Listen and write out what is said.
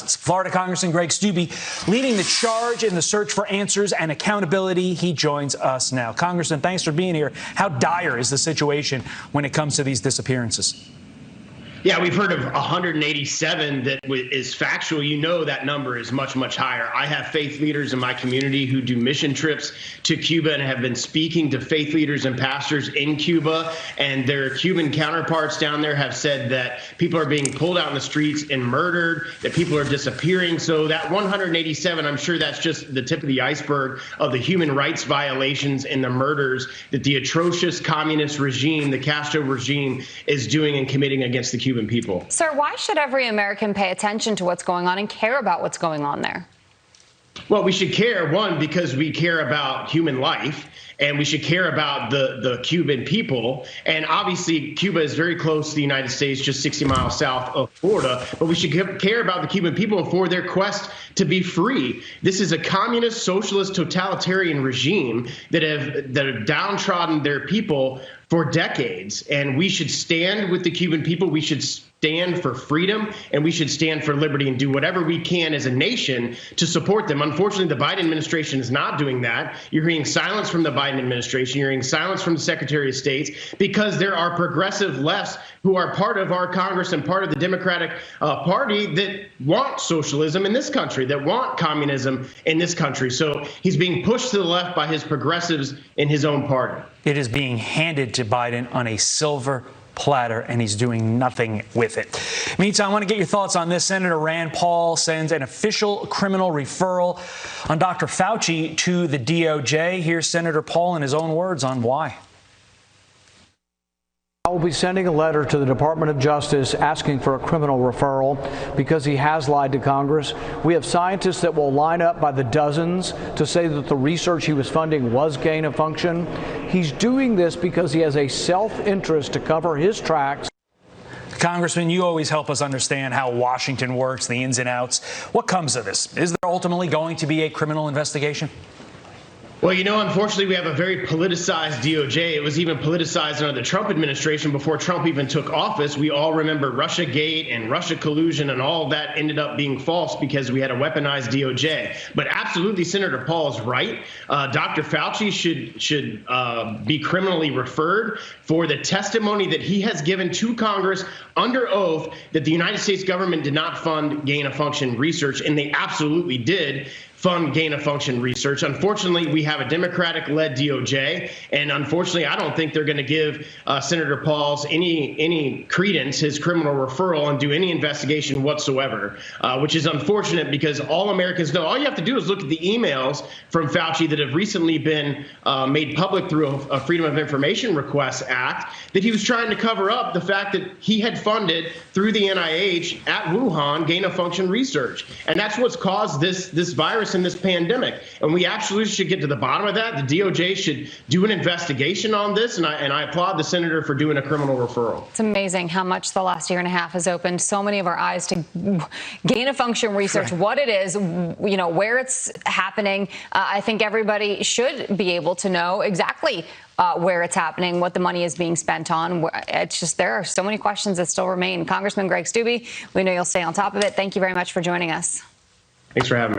Florida Congressman Greg Steube leading the charge in the search for answers and accountability. He joins us now. Congressman, thanks for being here. How dire is the situation when it comes to these disappearances? Yeah, we've heard of 187 that is factual. You know that number is much, much higher. I have faith leaders in my community who do mission trips to Cuba and have been speaking to faith leaders and pastors in Cuba. And their Cuban counterparts down there have said that people are being pulled out in the streets and murdered, that people are disappearing. So that 187, I'm sure that's just the tip of the iceberg of the human rights violations and the murders that the atrocious communist regime, the Castro regime, is doing and committing against the Cuban people. Sir, why should every American pay attention to what's going on and care about what's going on there? Well, we should care, one, because we care about human life, and we should care about the Cuban people. And obviously, Cuba is very close to the United States, just 60 miles south of Florida. But we should care about the Cuban people for their quest to be free. This is a communist, socialist, totalitarian regime that have downtrodden their people for decades. And we should stand with the Cuban people. We should stand for freedom, and we should stand for liberty and do whatever we can as a nation to support them. Unfortunately, the Biden administration is not doing that. You're hearing silence from the Biden administration. You're hearing silence from the Secretary of State, because there are progressive lefts who are part of our Congress and part of the Democratic Party that want socialism in this country, that want communism in this country. So he's being pushed to the left by his progressives in his own party. It is being handed to Biden on a silver platter, and he's doing nothing with it. Meantime, I want to get your thoughts on this. Senator Rand Paul sends an official criminal referral on Dr. Fauci to the DOJ. Here's Senator Paul in his own words on why. I will be sending a letter to the Department of Justice asking for a criminal referral because he has lied to Congress. We have scientists that will line up by the dozens to say that the research he was funding was gain of function. He's doing this because he has a self-interest to cover his tracks. Congressman, you always help us understand how Washington works, the ins and outs. What comes of this? Is there ultimately going to be a criminal investigation? Well, you know, unfortunately, we have a very politicized DOJ. It was even politicized under the Trump administration before Trump even took office. We all remember Russiagate and Russia collusion, and all of that ended up being false because we had a weaponized DOJ. But absolutely, Senator Paul is right. Dr. Fauci should be criminally referred for the testimony that he has given to Congress under oath that the United States government did not fund gain-of-function research, and they absolutely did fund gain-of-function research. Unfortunately, we have a Democratic-led DOJ, and unfortunately, I don't think they're going to give Senator Paul's any credence, his criminal referral, and do any investigation whatsoever, which is unfortunate because all Americans know. All you have to do is look at the emails from Fauci that have recently been made public through a Freedom of Information Request Act, that he was trying to cover up the fact that he had funded through the NIH at Wuhan gain-of-function research. And that's what's caused this virus in this pandemic. And we absolutely should get to the bottom of that. The DOJ should do an investigation on this, and I applaud the senator for doing a criminal referral. It's amazing how much the last year and a half has opened so many of our eyes to gain-of-function research, what it is, you know, where it's happening. I think everybody should be able to know exactly where it's happening, what the money is being spent on. It's just, there are so many questions that still remain. Congressman Greg Steube, we know you'll stay on top of it. Thank you very much for joining us. Thanks for having me.